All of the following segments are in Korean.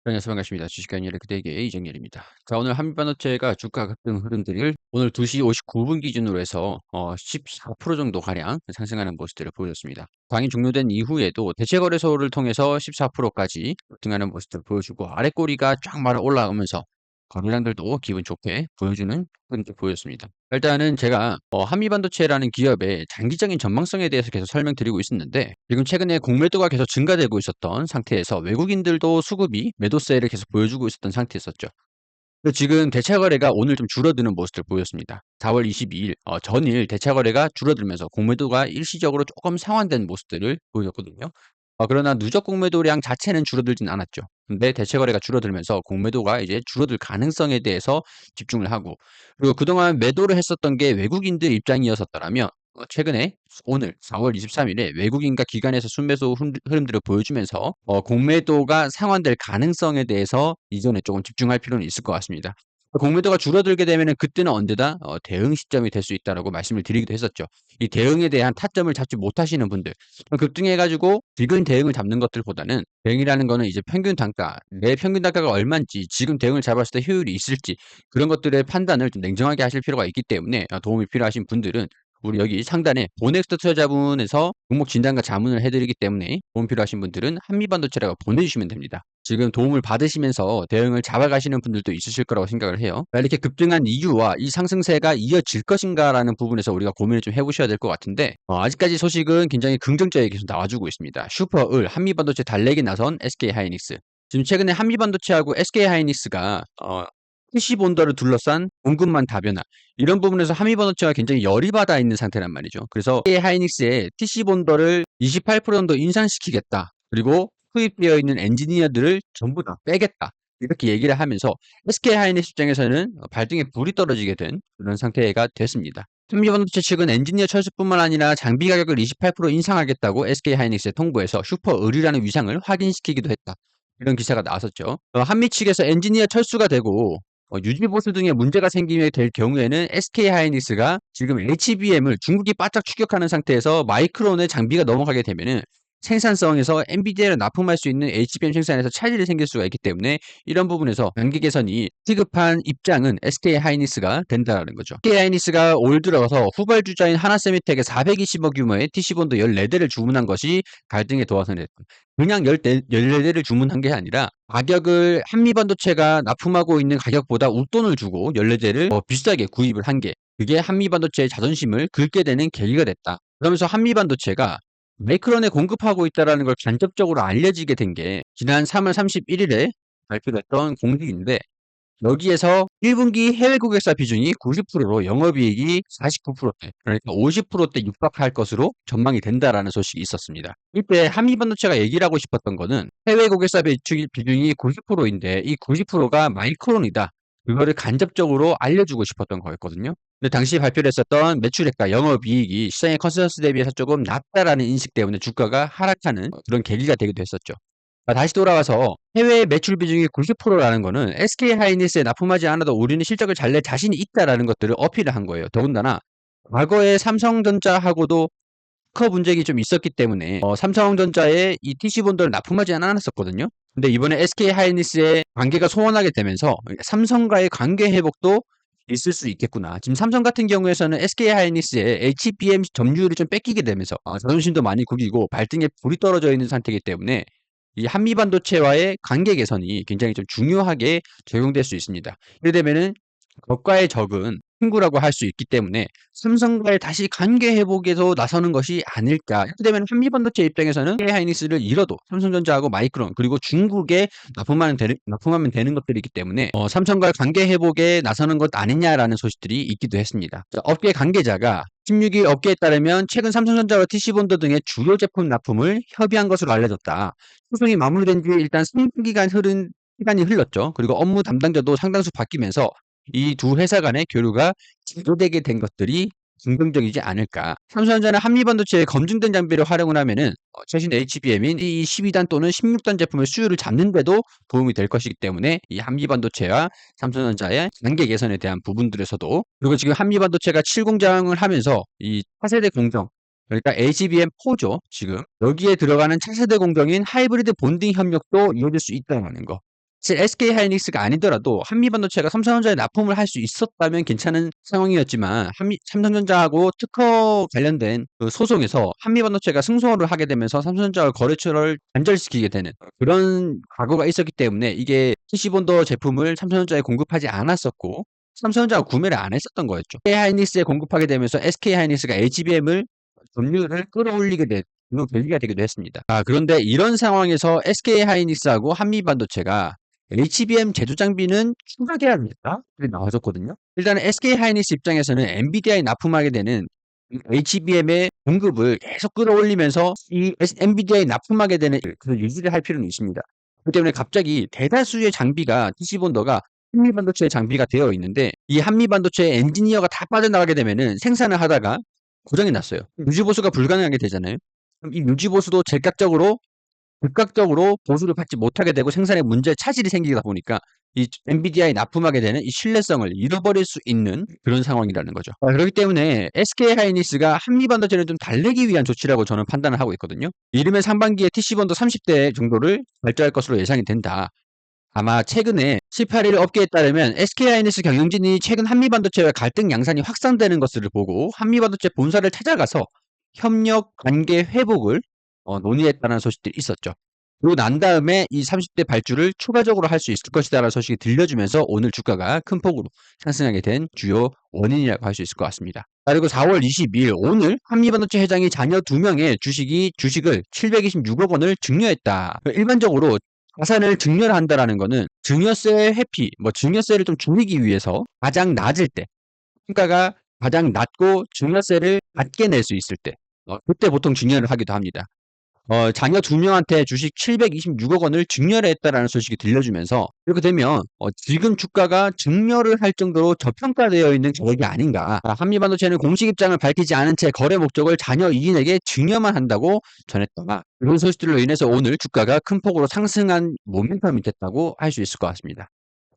안녕하세요. 반갑습니다. 주식관리의 그대에게 이정열입니다. 자, 오늘 한미반도체가 주가 급등 흐름들을 오늘 2시 59분 기준으로 해서 14% 정도 가량 상승하는 모습들을 보여줬습니다. 강의 종료된 이후에도 대체거래소를 통해서 14%까지 급등하는 모습들을 보여주고 아랫꼬리가 쫙 말아 올라오면서 거래량들도 기분 좋게 보여주는 흐름을 보였습니다. 일단은 제가 한미반도체라는 기업의 장기적인 전망성에 대해서 계속 설명드리고 있었는데 지금 최근에 공매도가 계속 증가되고 있었던 상태에서 외국인들도 수급이 매도세를 계속 보여주고 있었던 상태였었죠. 근데 지금 대차 거래가 오늘 좀 줄어드는 모습을 보였습니다. 4월 22일 전일 대차 거래가 줄어들면서 공매도가 일시적으로 조금 상환된 모습들을 보였거든요. 그러나 누적 공매도량 자체는 줄어들진 않았죠. 근데 대체 거래가 줄어들면서 공매도가 이제 줄어들 가능성에 대해서 집중을 하고, 그리고 그동안 매도를 했었던 게 외국인들 입장이었었더라면 최근에 오늘 4월 23일에 외국인과 기관에서 순매수 흐름들을 보여주면서 공매도가 상환될 가능성에 대해서 이전에 조금 집중할 필요는 있을 것 같습니다. 공매도가 줄어들게 되면은 그때는 언제나 대응 시점이 될 수 있다라고 말씀을 드리기도 했었죠. 이 대응에 대한 타점을 잡지 못하시는 분들, 급등해 가지고 지금 대응을 잡는 것들보다는 대응이라는 거는 이제 평균 단가, 내 평균 단가가 얼마인지, 지금 대응을 잡았을 때 효율이 있을지, 그런 것들의 판단을 좀 냉정하게 하실 필요가 있기 때문에 도움이 필요하신 분들은 우리 여기 상단에 보넥스트 투자자분에서 종목 진단과 자문을 해 드리기 때문에 도움 필요하신 분들은 한미반도체라고 보내주시면 됩니다. 지금 도움을 받으시면서 대응을 잡아가시는 분들도 있으실 거라고 생각을 해요. 이렇게 급등한 이유와 이 상승세가 이어질 것인가라는 부분에서 우리가 고민을 좀 해보셔야 될 것 같은데 아직까지 소식은 굉장히 긍정적이게 계속 나와주고 있습니다. 슈퍼을 한미반도체 달래기 나선 SK하이닉스. 지금 최근에 한미반도체하고 SK하이닉스가 PC 본더를 둘러싼 공급망 다변화, 이런 부분에서 한미반도체가 굉장히 열이 받아 있는 상태란 말이죠. 그래서 SK하이닉스의 PC 본더를 28% 정도 인상시키겠다. 그리고 투입되어 있는 엔지니어들을 전부 다 빼겠다. 이렇게 얘기를 하면서 SK하이닉스 입장에서는 발등에 불이 떨어지게 된 그런 상태가 됐습니다. 한미반도체 측은 엔지니어 철수뿐만 아니라 장비 가격을 28% 인상하겠다고 SK하이닉스에 통보해서 슈퍼 의류라는 위상을 확인시키기도 했다. 이런 기사가 나왔었죠. 한미 측에서 엔지니어 철수가 되고 유지 보수 등의 문제가 생기게 될 경우에는 SK하이닉스가 지금 HBM을 중국이 바짝 추격하는 상태에서 마이크론의 장비가 넘어가게 되면은 생산성에서 엔비디아를 납품할 수 있는 HBM 생산에서 차질이 생길 수가 있기 때문에 이런 부분에서 단기 개선이 시급한 입장은 SK하이닉스가 된다라는 거죠. SK하이닉스가 올 들어서 후발주자인 하나세미텍에 420억 규모의 TC본드 14대를 주문한 것이 갈등의 도화선이 됐다. 그냥 14대를 주문한 게 아니라 가격을 한미반도체가 납품하고 있는 가격보다 웃돈을 주고 14대를 비싸게 구입을 한 게, 그게 한미반도체의 자존심을 긁게 되는 계기가 됐다. 그러면서 한미반도체가 마이크론에 공급하고 있다라는 걸 간접적으로 알려지게 된 게 지난 3월 31일에 발표됐던 공식인데, 여기에서 1분기 해외 고객사 비중이 90%로 영업이익이 49%대, 그러니까 50%대 육박할 것으로 전망이 된다라는 소식이 있었습니다. 이때 한미반도체가 얘기를 하고 싶었던 거는 해외 고객사 비중이 90%인데 이 90%가 마이크론이다. 그거를 간접적으로 알려주고 싶었던 거였거든요. 근데 당시 발표를 했었던 매출액과 영업이익이 시장의 컨센서스 대비해서 조금 낮다라는 인식 때문에 주가가 하락하는 그런 계기가 되기도 했었죠. 다시 돌아와서 해외 매출 비중이 90%라는 거는 SK하이닉스에 납품하지 않아도 우리는 실적을 잘 낼 자신이 있다라는 것들을 어필을 한 거예요. 더군다나 과거에 삼성전자하고도 특허 분쟁이 좀 있었기 때문에 삼성전자에 이 TC본드를 납품하지 않았었거든요. 근데 이번에 SK하이닉스의 관계가 소원하게 되면서 삼성과의 관계 회복도 있을 수 있겠구나. 지금 삼성 같은 경우에서는 SK하이닉스의 HBM 점유율이 좀 뺏기게 되면서 자존심도 많이 구기고 발등에 불이 떨어져 있는 상태이기 때문에 이 한미반도체와의 관계 개선이 굉장히 좀 중요하게 적용될 수 있습니다. 이래 되면은 적과의 적은 친구라고 할 수 있기 때문에 삼성과의 다시 관계 회복에서 나서는 것이 아닐까. 이렇게 되면 한미반도체 입장에서는 SK하이닉스를 잃어도 삼성전자하고 마이크론, 그리고 중국에 납품하면 되는 것들이기 때문에 삼성과의 관계 회복에 나서는 것 아니냐라는 소식들이 있기도 했습니다. 업계 관계자가 16일 업계에 따르면 최근 삼성전자와 TC본드 등의 주요 제품 납품을 협의한 것으로 알려졌다. 소송이 마무리된 뒤에 일단 3기간 시간이 흘렀죠. 그리고 업무 담당자도 상당수 바뀌면서 이 두 회사 간의 교류가 제조되게 된 것들이 긍정적이지 않을까. 삼성전자는 한미반도체에 검증된 장비를 활용을 하면은 최신 HBM인 이 12단 또는 16단 제품의 수요를 잡는 데도 도움이 될 것이기 때문에 이 한미반도체와 삼성전자의 관계 개선에 대한 부분들에서도, 그리고 지금 한미반도체가 7공장을 하면서 이 차세대 공정, 그러니까 HBM4죠. 지금 여기에 들어가는 차세대 공정인 하이브리드 본딩 협력도 이어질 수 있다는 거. 사실 SK 하이닉스가 아니더라도 한미반도체가 삼성전자에 납품을 할 수 있었다면 괜찮은 상황이었지만 삼성전자하고 특허 관련된 그 소송에서 한미반도체가 승소를 하게 되면서 삼성전자와 거래처를 단절시키게 되는 그런 과거가 있었기 때문에 이게 PC본더 제품을 삼성전자에 공급하지 않았었고 삼성전자가 구매를 안 했었던 거였죠. SK 하이닉스에 공급하게 되면서 SK 하이닉스가 HBM을 점유율을 끌어올리게 된 그런 계기가 되기도 했습니다. 그런데 이런 상황에서 SK 하이닉스하고 한미반도체가 HBM 제조 장비는 추가 계약이다? 이렇게 나와졌거든요. 일단은 SK 하이닉스 입장에서는 엔비디아에 납품하게 되는 HBM의 공급을 계속 끌어올리면서 이 엔비디아에 납품하게 되는 그 유지를 할 필요는 있습니다. 그렇기 때문에 갑자기 대다수의 장비가 PC본더가 한미반도체 장비가 되어 있는데 이 한미반도체 엔지니어가 다 빠져나가게 되면은 생산을 하다가 고장이 났어요. 유지보수가 불가능하게 되잖아요. 그럼 이 유지보수도 즉각적으로 보수를 받지 못하게 되고 생산에 차질이 생기다 보니까 이 엔비디아에 납품하게 되는 이 신뢰성을 잃어버릴 수 있는 그런 상황이라는 거죠. 그렇기 때문에 SK 하이닉스가 한미반도체를 좀 달래기 위한 조치라고 저는 판단을 하고 있거든요. 이르면 상반기에 TC본도 30대 정도를 발주할 것으로 예상이 된다. 아마 최근에 18일 업계에 따르면 SK하이닉스 경영진이 최근 한미반도체와 갈등 양상이 확산되는 것을 보고 한미반도체 본사를 찾아가서 협력 관계 회복을 논의했다는 소식들이 있었죠. 그리고 난 다음에 이 30대 발주를 추가적으로 할 수 있을 것이다라는 소식이 들려주면서 오늘 주가가 큰 폭으로 상승하게 된 주요 원인이라고 할 수 있을 것 같습니다. 그리고 4월 22일 오늘 한미반도체 회장이 자녀 2명의 주식을 726억 원을 증여했다. 일반적으로 자산을 증여를 한다라는 거는 증여세 회피, 증여세를 좀 줄이기 위해서 가장 낮을 때, 평가가 가장 낮고 증여세를 낮게 낼 수 있을 때, 그때 보통 증여를 하기도 합니다. 자녀 2명한테 주식 726억 원을 증여를 했다라는 소식이 들려주면서 이렇게 되면 지금 주가가 증여를 할 정도로 저평가되어 있는 계획이 아닌가. 한미반도체는 공식 입장을 밝히지 않은 채 거래 목적을 자녀 2인에게 증여만 한다고 전했다. 이런 소식들로 인해서 오늘 주가가 큰 폭으로 상승한 모멘텀이 됐다고 할 수 있을 것 같습니다.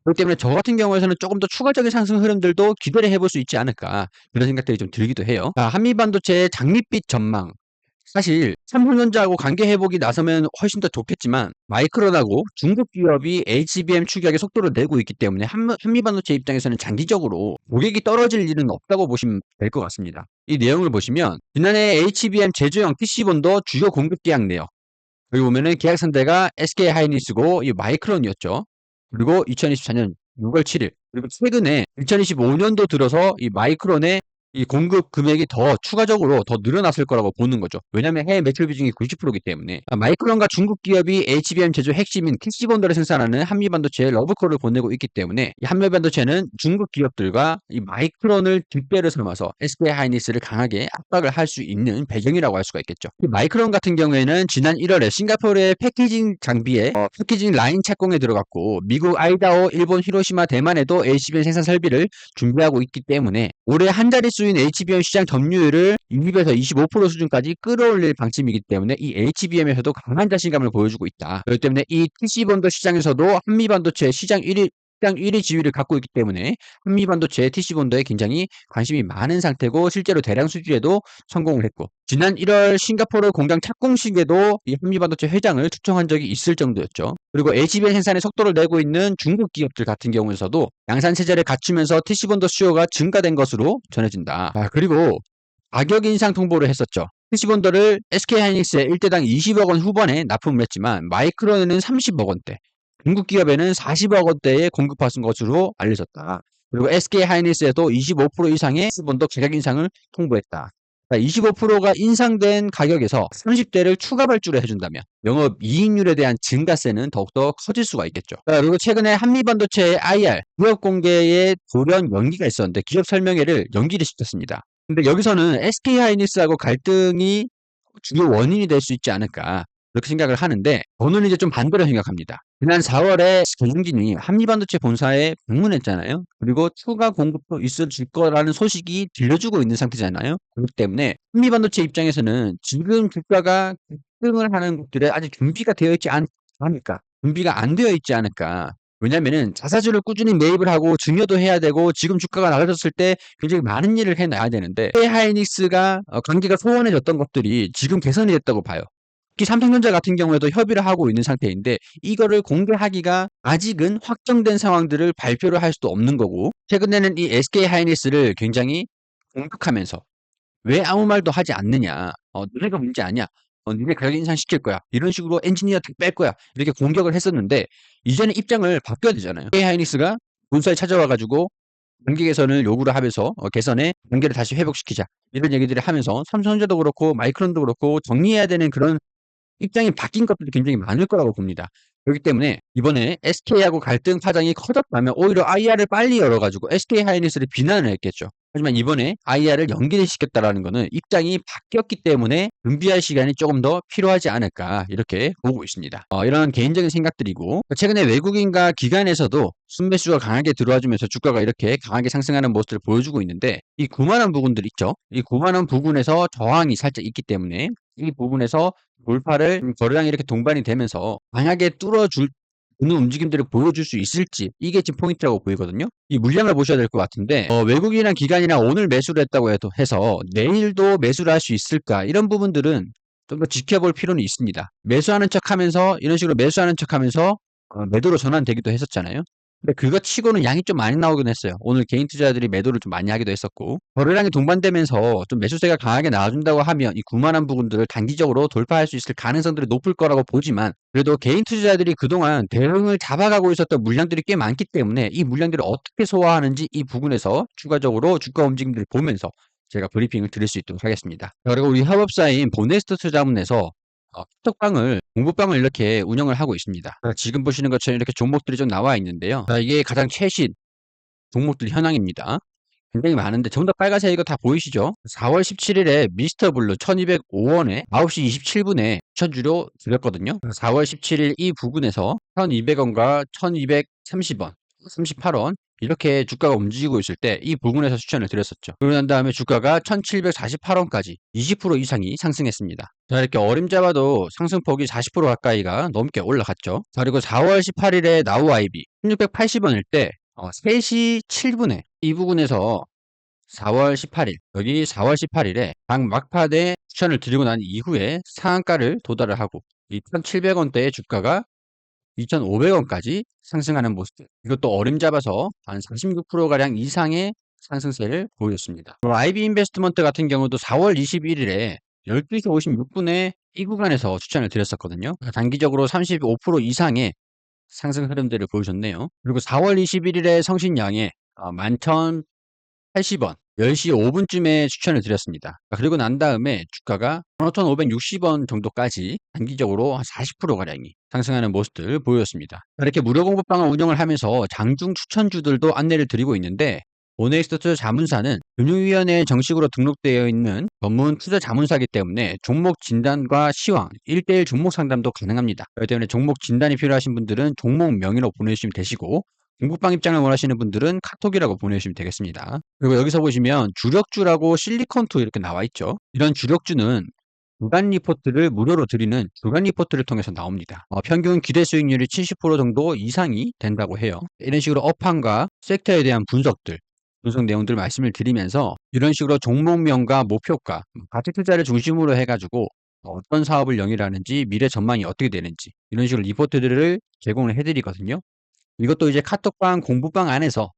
그렇기 때문에 저 같은 경우에는 조금 더 추가적인 상승 흐름들도 기대를 해볼 수 있지 않을까 그런 생각들이 좀 들기도 해요. 한미반도체의 장밋빛 전망 사실 삼성전자하고 관계 회복이 나서면 훨씬 더 좋겠지만 마이크론하고 중국 기업이 HBM 추격에 속도를 내고 있기 때문에 한미반도체 입장에서는 장기적으로 고객이 떨어질 일은 없다고 보시면 될 것 같습니다. 이 내용을 보시면 지난해 HBM 제조형 PC본도 주요 공급 계약 내역 여기 보면은 계약 상대가 SK 하이닉스고 이 마이크론이었죠. 그리고 2024년 6월 7일 그리고 최근에 2025년도 들어서 이 마이크론의 이 공급 금액이 더 추가적으로 더 늘어났을 거라고 보는 거죠. 왜냐하면 해외 매출 비중이 90%이기 때문에 마이크론과 중국 기업이 HBM 제조 핵심인 PC본더를 생산하는 한미반도체에 러브콜을 보내고 있기 때문에 이 한미반도체는 중국 기업들과 이 마이크론을 뒷배를 삼아서 SK 하이닉스를 강하게 압박을 할 수 있는 배경이라고 할 수가 있겠죠. 이 마이크론 같은 경우에는 지난 1월에 싱가포르의 패키징 장비에 패키징 라인 착공에 들어갔고 미국 아이다호, 일본 히로시마, 대만에도 HBM 생산 설비를 준비하고 있기 때문에 올해 한 자릿수인 HBM 시장 점유율을 20에서 25% 수준까지 끌어올릴 방침이기 때문에 이 HBM에서도 강한 자신감을 보여주고 있다. 그렇기 때문에 이 TC본더 시장에서도 한미반도체 시장 1위 지위를 갖고 있기 때문에 한미반도체 TC본더에 굉장히 관심이 많은 상태고 실제로 대량 수주에도 성공을 했고 지난 1월 싱가포르 공장 착공식에도 이 한미반도체 회장을 초청한 적이 있을 정도였죠. 그리고 HBM 생산에 속도를 내고 있는 중국 기업들 같은 경우에서도 양산 체제를 갖추면서 TC본더 수요가 증가된 것으로 전해진다. 그리고 가격 인상 통보를 했었죠. TC본더를 SK하이닉스에 1대당 20억 원 후반에 납품을 했지만 마이크론에는 30억 원대 중국 기업에는 40억 원대에 공급하신 것으로 알려졌다. 그리고 SK하이닉스에도 25% 이상의 TC본더 가격 인상을 통보했다. 25%가 인상된 가격에서 30대를 추가 발주를 해준다면 영업 이익률에 대한 증가세는 더욱더 커질 수가 있겠죠. 그리고 최근에 한미반도체의 IR 기업 공개에 돌연 연기가 있었는데 기업 설명회를 연기를 시켰습니다. 근데 여기서는 SK하이닉스하고 갈등이 주요 원인이 될 수 있지 않을까 그렇게 생각을 하는데 저는 이제 좀 반대로 생각합니다. 지난 4월에 경영진이 한미반도체 본사에 방문했잖아요. 그리고 추가 공급도 있을 거라는 소식이 들려주고 있는 상태잖아요. 그렇기 때문에 한미반도체 입장에서는 지금 주가가 급등을 하는 것들에 아직 준비가 되어 있지 않을까. 준비가 안 되어 있지 않을까. 왜냐면은 자사주를 꾸준히 매입을 하고 증여도 해야 되고 지금 주가가 낮아졌을 때 굉장히 많은 일을 해놔야 되는데 하이닉스가 관계가 소원해졌던 것들이 지금 개선이 됐다고 봐요. 특히 삼성전자 같은 경우에도 협의를 하고 있는 상태인데 이거를 공개하기가 아직은 확정된 상황들을 발표를 할 수도 없는 거고 최근에는 이 SK하이닉스를 굉장히 공격하면서 "왜 아무 말도 하지 않느냐. 너네가 문제 아니야. 니네 가격 인상시킬 거야. 이런 식으로 엔지니어 다 뺄 거야." 이렇게 공격을 했었는데 이제는 입장을 바뀌어야 되잖아요. SK하이닉스가 본사에 찾아와 가지고 단기 개선을 요구를 하면서 개선의 단계를 다시 회복시키자. 이런 얘기들을 하면서 삼성전자도 그렇고 마이크론도 그렇고 정리해야 되는 그런 입장이 바뀐 것들이 굉장히 많을 거라고 봅니다. 그렇기 때문에 이번에 SK하고 갈등 파장이 커졌다면 오히려 IR을 빨리 열어 가지고 SK하이닉스를 비난을 했겠죠. 하지만 이번에 IR을 연기를 시켰다라는 거는 입장이 바뀌었기 때문에 준비할 시간이 조금 더 필요하지 않을까 이렇게 보고 있습니다. 이런 개인적인 생각들이고 최근에 외국인과 기관에서도 순매수가 강하게 들어와 주면서 주가가 이렇게 강하게 상승하는 모습을 보여주고 있는데 이 9만 원 부근들 있죠. 이 9만 원 부근에서 저항이 살짝 있기 때문에 이 부분에서 돌파를 거래량이 이렇게 동반이 되면서 강하게 뚫어줄 는 움직임들을 보여줄 수 있을지 이게 지금 포인트라고 보이거든요. 이 물량을 보셔야 될 것 같은데 외국인이랑 기관이랑 오늘 매수를 했다고 해서 내일도 매수를 할 수 있을까 이런 부분들은 좀 더 지켜볼 필요는 있습니다. 매수하는 척하면서 이런 식으로 매수하는 척하면서 매도로 전환되기도 했었잖아요. 근데 그거 치고는 양이 좀 많이 나오긴 했어요. 오늘 개인 투자자들이 매도를 좀 많이 하기도 했었고 거래량이 동반되면서 좀 매수세가 강하게 나와준다고 하면 이 9만 원 부분들을 단기적으로 돌파할 수 있을 가능성들이 높을 거라고 보지만 그래도 개인 투자자들이 그동안 대응을 잡아가고 있었던 물량들이 꽤 많기 때문에 이 물량들을 어떻게 소화하는지 이 부분에서 추가적으로 주가 움직임들을 보면서 제가 브리핑을 드릴 수 있도록 하겠습니다. 그리고 우리 협업사인 보네스트 투자문에서 카톡방을 공부방을 이렇게 운영을 하고 있습니다. 지금 보시는 것처럼 이렇게 종목들이 좀 나와 있는데요. 이게 가장 최신 종목들 현황입니다. 굉장히 많은데 전부 다 빨간색 이거 다 보이시죠? 4월 17일에 미스터 블루 1205원에 9시 27분에 추천주로 드렸거든요. 4월 17일 이 부근에서 1200원과 1230원, 38원 이렇게 주가가 움직이고 있을 때 이 부분에서 추천을 드렸었죠. 그러고 난 다음에 주가가 1748원까지 20% 이상이 상승했습니다. 자, 이렇게 어림잡아도 상승폭이 40% 가까이가 넘게 올라갔죠. 자, 그리고 4월 18일에 나우 아이비 1680원일 때 3시 7분에 이 부분에서 4월 18일 여기 4월 18일에 당 막판에 추천을 드리고 난 이후에 상한가를 도달을 하고 2,700원대의 주가가 2,500원까지 상승하는 모습. 이것도 어림잡아서 한 46%가량 이상의 상승세를 보였습니다. IB 인베스트먼트 같은 경우도 4월 21일에 12시 56분에 이 구간에서 추천을 드렸었거든요. 단기적으로 35% 이상의 상승 흐름들을 보여줬네요. 그리고 4월 21일에 성신양에 11,080원 10시 5분쯤에 추천을 드렸습니다. 그리고 난 다음에 주가가 15,560원 정도까지 단기적으로 한 40%가량이 상승하는 모습들 보였습니다. 이렇게 무료 공부방을 운영을 하면서 장중 추천주들도 안내를 드리고 있는데 오네익스트 투자 자문사는 금융위원회에 정식으로 등록되어 있는 전문 투자 자문사이기 때문에 종목 진단과 시황, 1대1 종목 상담도 가능합니다. 그렇기 때문에 종목 진단이 필요하신 분들은 종목 명의로 보내주시면 되시고 공부방 입장을 원하시는 분들은 카톡이라고 보내주시면 되겠습니다. 그리고 여기서 보시면 주력주라고 실리콘2 이렇게 나와 있죠. 이런 주력주는 주간 리포트를 무료로 드리는 주간 리포트를 통해서 나옵니다. 평균 기대 수익률이 70% 정도 이상이 된다고 해요. 이런 식으로 업황과 섹터에 대한 분석 내용들 말씀을 드리면서 이런 식으로 종목명과 목표가, 가치 투자를 중심으로 해가지고 어떤 사업을 영위하는지 미래 전망이 어떻게 되는지 이런 식으로 리포트들을 제공을 해드리거든요. 이것도 이제 카톡방 공부방 안에서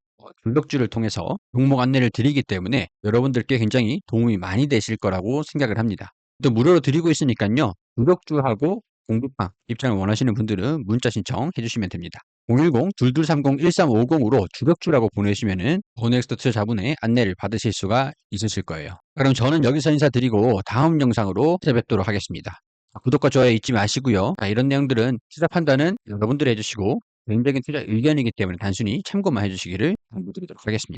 주력주를 통해서 종목 안내를 드리기 때문에 여러분들께 굉장히 도움이 많이 되실 거라고 생각을 합니다. 또 무료로 드리고 있으니까요. 주력주하고 공부방 입장을 원하시는 분들은 문자 신청해 주시면 됩니다. 010-2230-1350으로 주력주라고 보내시면은 오넥스트 투자 자문의 안내를 받으실 수가 있으실 거예요. 그럼 저는 여기서 인사드리고 다음 영상으로 찾아뵙도록 하겠습니다. 구독과 좋아요 잊지 마시고요. 이런 내용들은 투자 판단은 여러분들이 해주시고 개인적인 투자 의견이기 때문에 단순히 참고만 해주시기를 당부드리도록 하겠습니다.